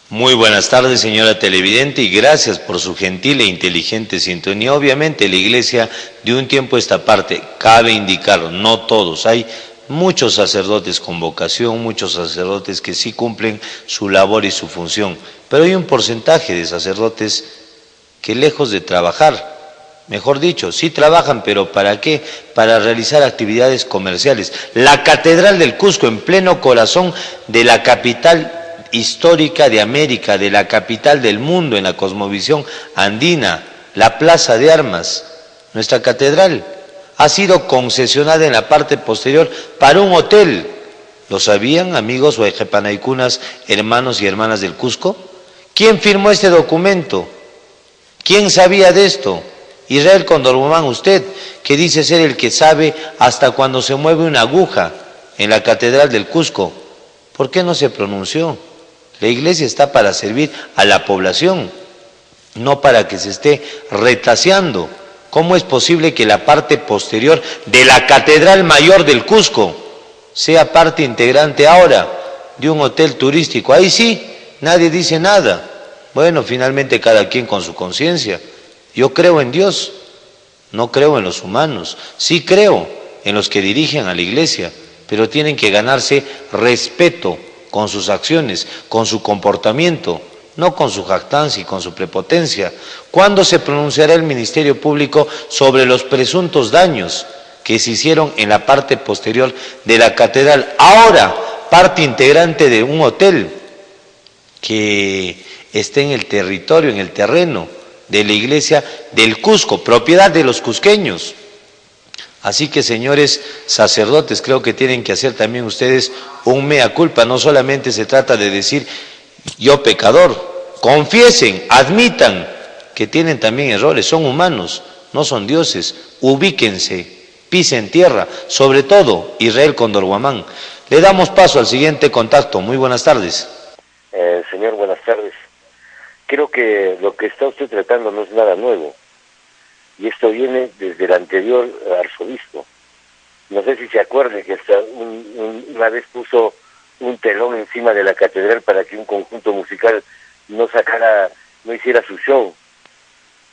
Muy buenas tardes, señora televidente, y gracias por su gentil e inteligente sintonía. Obviamente la iglesia de un tiempo a esta parte, cabe indicar, no todos, hay muchos sacerdotes con vocación, muchos sacerdotes que sí cumplen su labor y su función, pero hay un porcentaje de sacerdotes que lejos de trabajar, mejor dicho, sí trabajan, pero ¿para qué? Para realizar actividades comerciales. La Catedral del Cusco, en pleno corazón de la capital histórica de América, de la capital del mundo en la cosmovisión andina, la Plaza de Armas, nuestra catedral, ha sido concesionada en la parte posterior para un hotel. ¿Lo sabían, amigos huayjepanaycunas, hermanos y hermanas del Cusco? ¿Quién firmó este documento? ¿Quién sabía de esto? Israel Condorguamán, usted, que dice ser el que sabe hasta cuando se mueve una aguja en la Catedral del Cusco, ¿por qué no se pronunció? La iglesia está para servir a la población, no para que se esté retaseando. ¿Cómo es posible que la parte posterior de la Catedral Mayor del Cusco sea parte integrante ahora de un hotel turístico? Ahí sí, nadie dice nada. Bueno, finalmente cada quien con su conciencia. Yo creo en Dios, no creo en los humanos. Sí creo en los que dirigen a la iglesia, pero tienen que ganarse respeto con sus acciones, con su comportamiento, no con su jactancia y con su prepotencia. ¿Cuándo se pronunciará el Ministerio Público sobre los presuntos daños que se hicieron en la parte posterior de la catedral? Ahora, parte integrante de un hotel que está en el territorio, en el terreno de la iglesia del Cusco, propiedad de los cusqueños. Así que, señores sacerdotes, creo que tienen que hacer también ustedes un mea culpa. No solamente se trata de decir yo pecador, confiesen, admitan que tienen también errores, son humanos, no son dioses, ubíquense, pisen tierra, sobre todo Israel Condorguamán. Le damos paso al siguiente contacto. Muy buenas tardes. Señor, buenas tardes. Creo que lo que está usted tratando no es nada nuevo, y esto viene desde el anterior arzobispo. No sé si se acuerde que hasta una vez puso un telón encima de la catedral para que un conjunto musical no hiciera su show.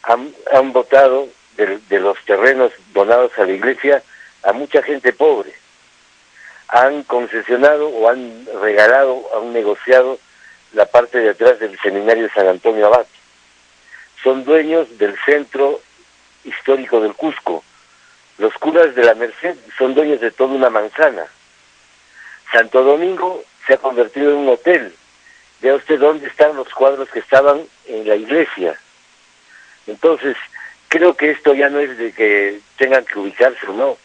Han votado de los terrenos donados a la iglesia a mucha gente pobre. Han concesionado o han regalado, han negociado la parte de atrás del seminario de San Antonio Abad. Son dueños del centro histórico del Cusco. Los curas de la Merced son dueños de toda una manzana. Santo Domingo se ha convertido en un hotel. Vea usted dónde están los cuadros que estaban en la iglesia. Entonces, creo que esto ya no es de que tengan que ubicarse o no.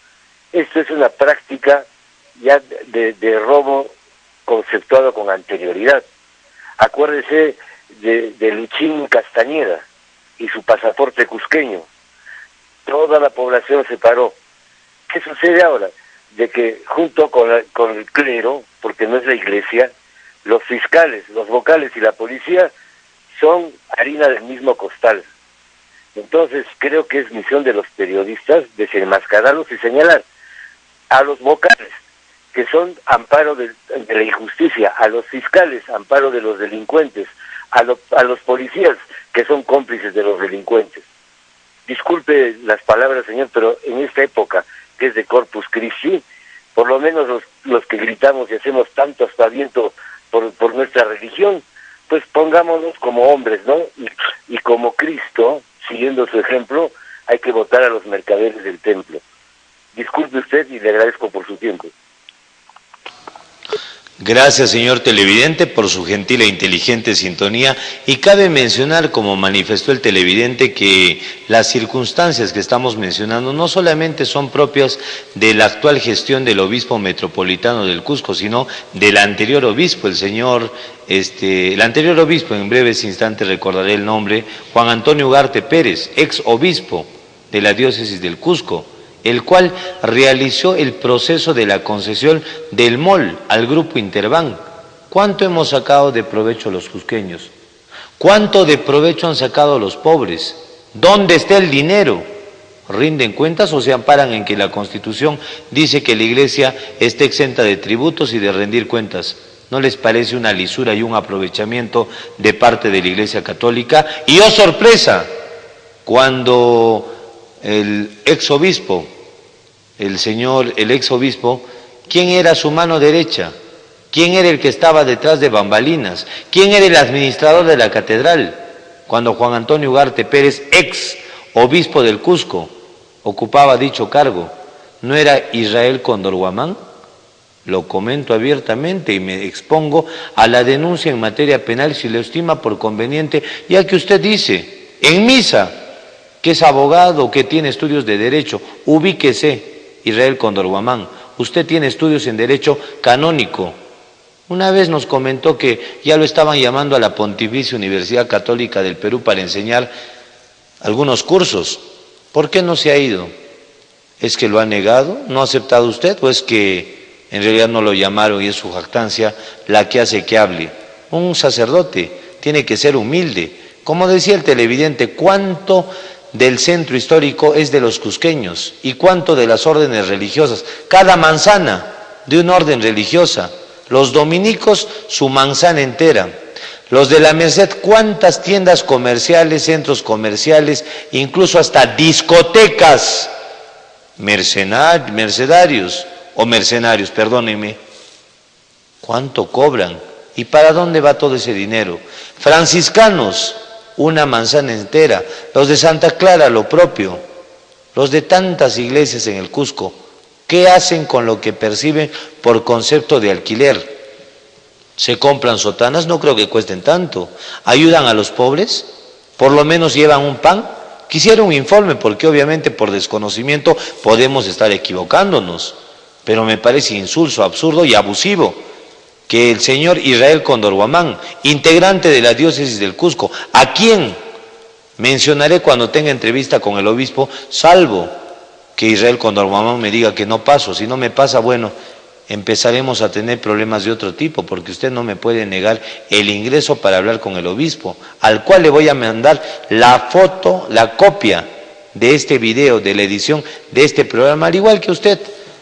Esto es una práctica ya de robo conceptuado con anterioridad. Acuérdese de Luchín Castañeda y su pasaporte cusqueño. Toda la población se paró. ¿Qué sucede ahora? De que junto con el clero, porque no es la iglesia, los fiscales, los vocales y la policía son harina del mismo costal. Entonces creo que es misión de los periodistas desenmascararlos y señalar a los vocales, que son amparo de la injusticia, a los fiscales, amparo de los delincuentes, a los policías, que son cómplices de los delincuentes. Disculpe las palabras, señor, pero en esta época, que es de Corpus Christi, por lo menos los que gritamos y hacemos tanto aspaviento por nuestra religión, pues pongámonos como hombres, ¿no? Y como Cristo, siguiendo su ejemplo, hay que votar a los mercaderes del templo. Disculpe usted y le agradezco por su tiempo. Gracias, señor televidente, por su gentil e inteligente sintonía. Y cabe mencionar, como manifestó el televidente, que las circunstancias que estamos mencionando no solamente son propias de la actual gestión del obispo metropolitano del Cusco, sino del anterior obispo, el anterior obispo, en breves instantes recordaré el nombre, Juan Antonio Ugarte Pérez, ex obispo de la diócesis del Cusco, el cual realizó el proceso de la concesión del MOL al Grupo Interbank. ¿Cuánto hemos sacado de provecho los cusqueños? ¿Cuánto de provecho han sacado los pobres? ¿Dónde está el dinero? ¿Rinden cuentas o se amparan en que la Constitución dice que la Iglesia está exenta de tributos y de rendir cuentas? ¿No les parece una lisura y un aprovechamiento de parte de la Iglesia Católica? Y ¡oh sorpresa! Cuando el exobispo, el exobispo, ¿quién era su mano derecha? ¿Quién era el que estaba detrás de bambalinas? ¿Quién era el administrador de la catedral? Cuando Juan Antonio Ugarte Pérez, ex obispo del Cusco, ocupaba dicho cargo, ¿no era Israel Condorguamán? Lo comento abiertamente y me expongo a la denuncia en materia penal si lo estima por conveniente, ya que usted dice, en misa, que es abogado, que tiene estudios de derecho, ubíquese, Israel Condorguamán, usted tiene estudios en derecho canónico. Una vez nos comentó que ya lo estaban llamando a la Pontificia Universidad Católica del Perú para enseñar algunos cursos. ¿Por qué no se ha ido? ¿Es que lo ha negado? ¿No ha aceptado usted? ¿O es que en realidad no lo llamaron y es su jactancia la que hace que hable? Un sacerdote tiene que ser humilde. Como decía el televidente, ¿cuánto del centro histórico es de los cusqueños y cuánto de las órdenes religiosas? Cada manzana de una orden religiosa. Los dominicos, su manzana entera. Los de la Merced, cuántas tiendas comerciales, centros comerciales, incluso hasta discotecas, mercenarios, perdónenme. ¿Cuánto cobran? ¿Y para dónde va todo ese dinero? Franciscanos, una manzana entera. Los de Santa Clara, lo propio. Los de tantas iglesias en el Cusco, ¿qué hacen con lo que perciben por concepto de alquiler? ¿Se compran sotanas? No creo que cuesten tanto. ¿Ayudan a los pobres? ¿Por lo menos llevan un pan? Quisiera un informe, porque obviamente por desconocimiento podemos estar equivocándonos, pero me parece insulso, absurdo y abusivo que el señor Israel Cóndor Guamán, integrante de la diócesis del Cusco, a quien mencionaré cuando tenga entrevista con el obispo, salvo que Israel Cóndor Guamán me diga que no paso. Si no me pasa, bueno, empezaremos a tener problemas de otro tipo, porque usted no me puede negar el ingreso para hablar con el obispo, al cual le voy a mandar la foto, la copia de este video, de la edición de este programa, al igual que usted,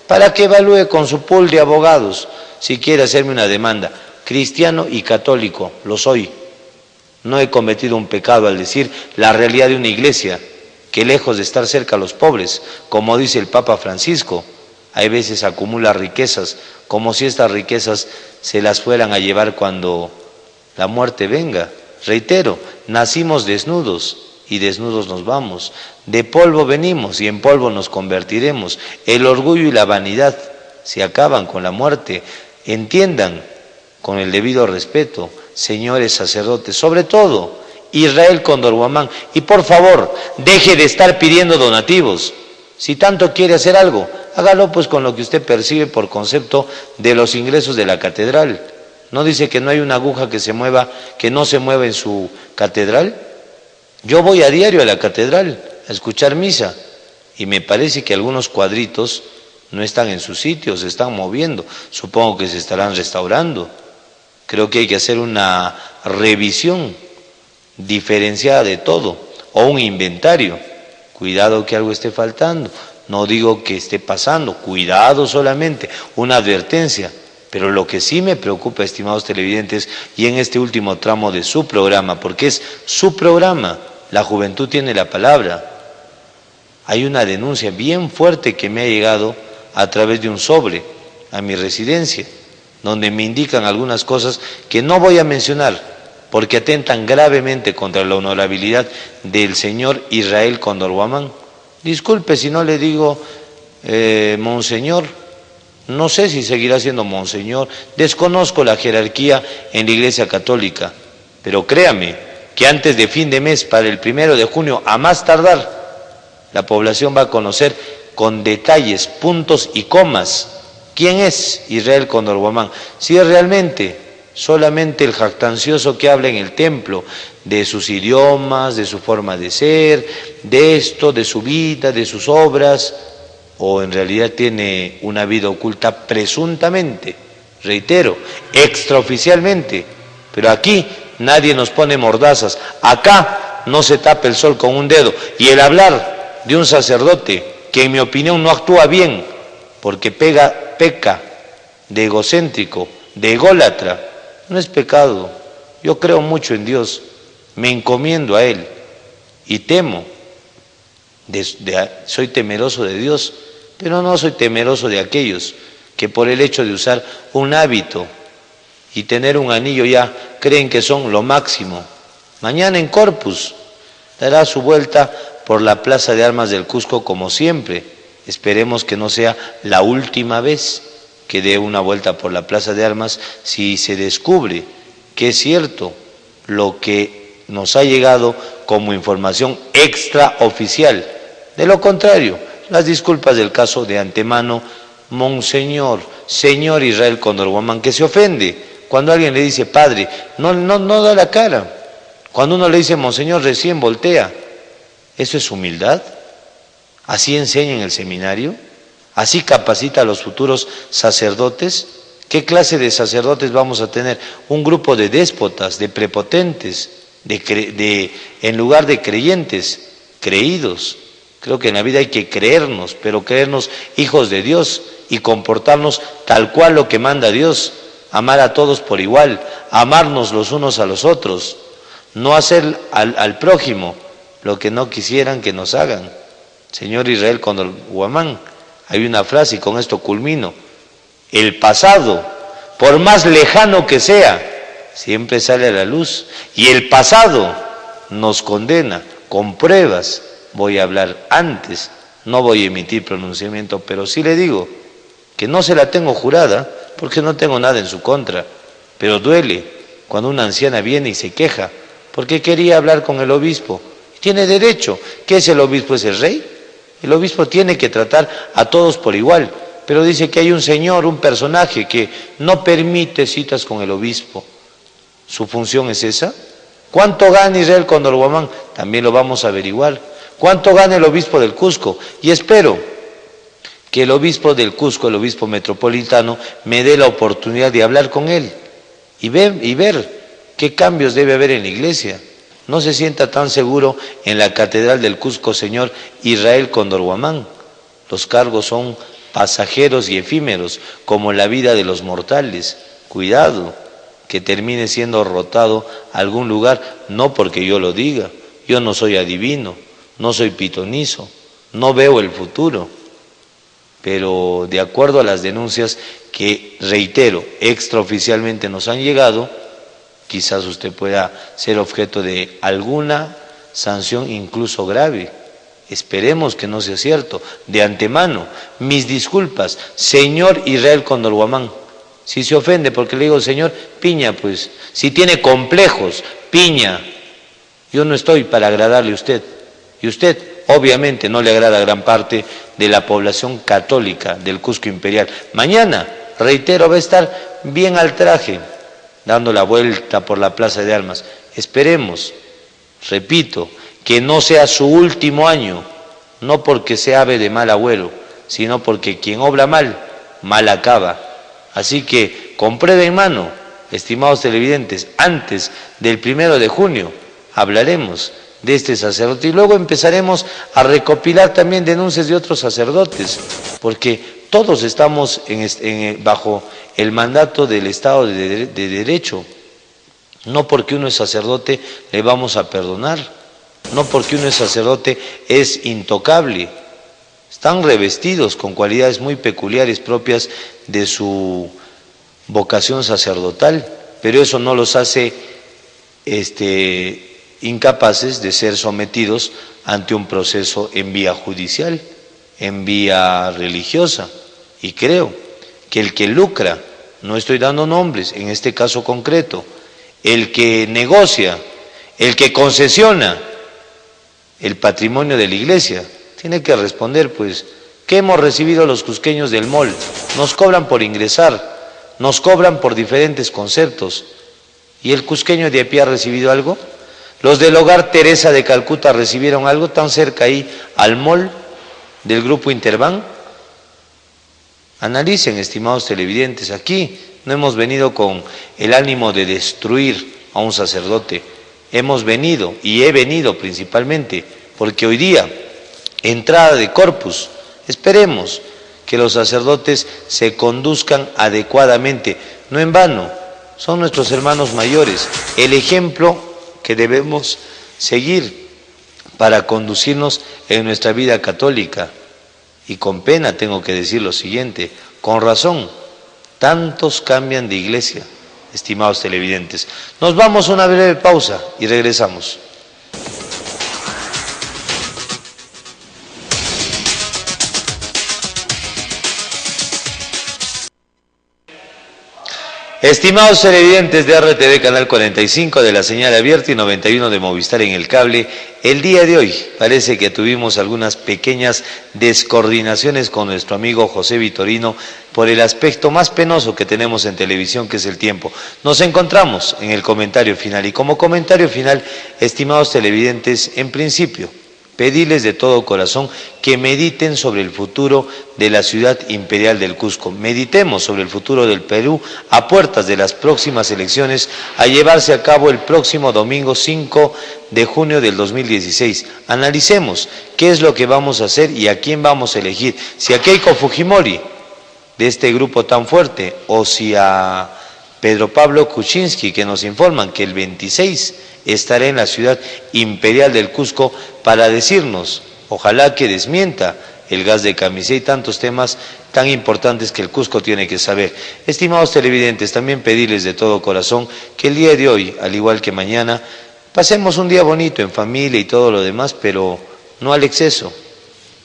para que evalúe con su pool de abogados si quiere hacerme una demanda. Cristiano y católico, lo soy. No he cometido un pecado al decir la realidad de una iglesia que, lejos de estar cerca a los pobres, como dice el Papa Francisco, hay veces acumula riquezas, como si estas riquezas se las fueran a llevar cuando la muerte venga. Reitero, nacimos desnudos y desnudos nos vamos. De polvo venimos y en polvo nos convertiremos. El orgullo y la vanidad se acaban con la muerte. Entiendan, con el debido respeto, señores sacerdotes, sobre todo Israel Cóndor Guamán, y por favor, deje de estar pidiendo donativos. Si tanto quiere hacer algo, hágalo pues con lo que usted percibe por concepto de los ingresos de la catedral. ¿No dice que no hay una aguja que se mueva, que no se mueva en su catedral? Yo voy a diario a la catedral a escuchar misa y me parece que algunos cuadritos no están en su sitio, se están moviendo. Supongo que se estarán restaurando. Creo que hay que hacer una revisión diferenciada de todo, o un inventario. Cuidado que algo esté faltando. No digo que esté pasando, cuidado solamente, una advertencia. Pero lo que sí me preocupa, estimados televidentes, y en este último tramo de su programa, porque es su programa, La Juventud tiene la palabra, hay una denuncia bien fuerte que me ha llegado a través de un sobre a mi residencia, donde me indican algunas cosas que no voy a mencionar, porque atentan gravemente contra la honorabilidad del señor Israel Cóndor Guamán. Disculpe si no le digo monseñor, no sé si seguirá siendo monseñor, desconozco la jerarquía en la Iglesia Católica, pero créame que antes de fin de mes, para el 1 de junio, a más tardar, la población va a conocer con detalles, puntos y comas, quién es Israel Cóndor Guamán. Si es realmente solamente el jactancioso que habla en el templo de sus idiomas, de su forma de ser, de esto, de su vida, de sus obras, o en realidad tiene una vida oculta presuntamente, reitero, extraoficialmente, pero aquí nadie nos pone mordazas, acá no se tapa el sol con un dedo, y el hablar de un sacerdote que en mi opinión no actúa bien, porque peca de egocéntrico, de ególatra, no es pecado. Yo creo mucho en Dios, me encomiendo a Él y temo, soy temeroso de Dios, pero no soy temeroso de aquellos que por el hecho de usar un hábito y tener un anillo ya creen que son lo máximo. Mañana en Corpus dará su vuelta por la Plaza de Armas del Cusco como siempre. Esperemos que no sea la última vez que dé una vuelta por la Plaza de Armas si se descubre que es cierto lo que nos ha llegado como información extraoficial. De lo contrario, las disculpas del caso de antemano, monseñor, señor Israel Cóndor Guamán, que se ofende cuando alguien le dice padre, no da la cara. Cuando uno le dice monseñor, recién voltea. ¿Eso es humildad? ¿Así enseña en el seminario? ¿Así capacita a los futuros sacerdotes? ¿Qué clase de sacerdotes vamos a tener? Un grupo de déspotas, de prepotentes, en lugar de creyentes, creídos. Creo que en la vida hay que creernos, pero creernos hijos de Dios y comportarnos tal cual lo que manda Dios. Amar a todos por igual, amarnos los unos a los otros, no hacer al prójimo lo que no quisieran que nos hagan. Señor Israel Condorguamán, hay una frase y con esto culmino: el pasado, por más lejano que sea, siempre sale a la luz, y el pasado nos condena con pruebas. Voy a hablar antes, no voy a emitir pronunciamiento, pero sí le digo que no se la tengo jurada, porque no tengo nada en su contra, pero duele cuando una anciana viene y se queja, porque quería hablar con el obispo. Tiene derecho. ¿Qué es el obispo? ¿Es el rey? El obispo tiene que tratar a todos por igual, pero dice que hay un señor, un personaje que no permite citas con el obispo. ¿Su función es esa? ¿Cuánto gana Israel Condorguamán? También lo vamos a averiguar. ¿Cuánto gana el obispo del Cusco? Y espero que el obispo del Cusco, el obispo metropolitano, me dé la oportunidad de hablar con él y ver qué cambios debe haber en la iglesia. No se sienta tan seguro en la catedral del Cusco, señor Israel Condorguamán. Los cargos son pasajeros y efímeros, como la vida de los mortales. Cuidado, que termine siendo rotado a algún lugar, no porque yo lo diga. Yo no soy adivino, no soy pitonizo, no veo el futuro. Pero de acuerdo a las denuncias que, reitero, extraoficialmente nos han llegado, quizás usted pueda ser objeto de alguna sanción, incluso grave. Esperemos que no sea cierto. De antemano, mis disculpas, señor Israel Condorguamán. Si se ofende porque le digo señor, piña pues. Si tiene complejos, piña. Yo no estoy para agradarle a usted. Y usted obviamente no le agrada a gran parte de la población católica del Cusco Imperial. Mañana, reitero, va a estar bien al traje, dando la vuelta por la Plaza de Armas. Esperemos, repito, que no sea su último año, no porque sea ave de mal agüero, sino porque quien obra mal, mal acaba. Así que, con prueba en mano, estimados televidentes, antes del 1 de junio hablaremos de este sacerdote y luego empezaremos a recopilar también denuncias de otros sacerdotes, porque todos estamos bajo el mandato del Estado de Derecho. No porque uno es sacerdote le vamos a perdonar, no porque uno es sacerdote es intocable. Están revestidos con cualidades muy peculiares propias de su vocación sacerdotal, pero eso no los hace incapaces de ser sometidos ante un proceso en vía judicial, en vía religiosa. Y creo que el que lucra, no estoy dando nombres en este caso concreto, el que negocia, el que concesiona el patrimonio de la iglesia, tiene que responder, pues, ¿qué hemos recibido los cusqueños del MOL? Nos cobran por ingresar, nos cobran por diferentes conceptos. ¿Y el cusqueño de a pie ha recibido algo? ¿Los del Hogar Teresa de Calcuta recibieron algo tan cerca ahí al MOL del Grupo Interban? Analicen, estimados televidentes, aquí no hemos venido con el ánimo de destruir a un sacerdote. Hemos venido, y he venido principalmente, porque hoy día, entrada de Corpus, esperemos que los sacerdotes se conduzcan adecuadamente, no en vano, son nuestros hermanos mayores, el ejemplo que debemos seguir para conducirnos en nuestra vida católica. Y con pena tengo que decir lo siguiente, con razón, tantos cambian de iglesia, estimados televidentes. Nos vamos a una breve pausa y regresamos. Estimados televidentes de RTV Canal 45 de la señal abierta y 91 de Movistar en el cable, el día de hoy parece que tuvimos algunas pequeñas descoordinaciones con nuestro amigo José Vitorino por el aspecto más penoso que tenemos en televisión, que es el tiempo. Nos encontramos en el comentario final y como comentario final, estimados televidentes, en principio, pedirles de todo corazón que mediten sobre el futuro de la ciudad imperial del Cusco. Meditemos sobre el futuro del Perú a puertas de las próximas elecciones a llevarse a cabo el próximo domingo 5 de junio del 2016. Analicemos qué es lo que vamos a hacer y a quién vamos a elegir. Si a Keiko Fujimori, de este grupo tan fuerte, o si a Pedro Pablo Kuczynski, que nos informan que el 26 estará en la ciudad imperial del Cusco para decirnos, ojalá que desmienta el gas de Camisea y tantos temas tan importantes que el Cusco tiene que saber. Estimados televidentes, también pedirles de todo corazón que el día de hoy, al igual que mañana, pasemos un día bonito en familia y todo lo demás, pero no al exceso.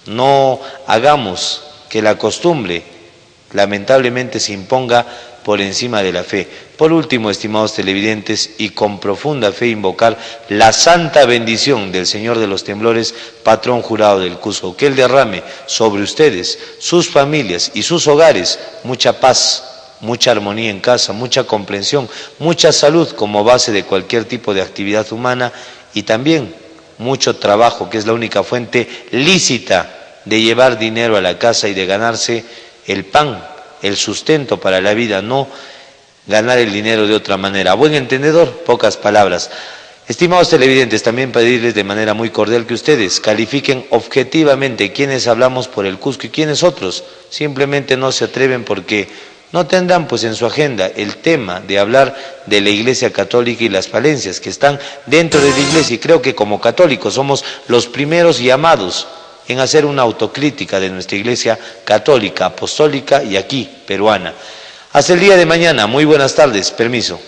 No hagamos que la costumbre lamentablemente se imponga por encima de la fe. Por último, estimados televidentes, y con profunda fe invocar la santa bendición del Señor de los Temblores, patrón jurado del Cusco, que Él derrame sobre ustedes, sus familias y sus hogares mucha paz, mucha armonía en casa, mucha comprensión, mucha salud como base de cualquier tipo de actividad humana y también mucho trabajo, que es la única fuente lícita de llevar dinero a la casa y de ganarse el pan, el sustento para la vida, no ganar el dinero de otra manera. A buen entendedor, pocas palabras. Estimados televidentes, también pedirles de manera muy cordial que ustedes califiquen objetivamente quiénes hablamos por el Cusco y quiénes otros simplemente no se atreven porque no tendrán pues en su agenda el tema de hablar de la Iglesia Católica y las falencias que están dentro de la Iglesia, y creo que como católicos somos los primeros llamados en hacer una autocrítica de nuestra Iglesia Católica, Apostólica y aquí, peruana. Hasta el día de mañana, muy buenas tardes, permiso.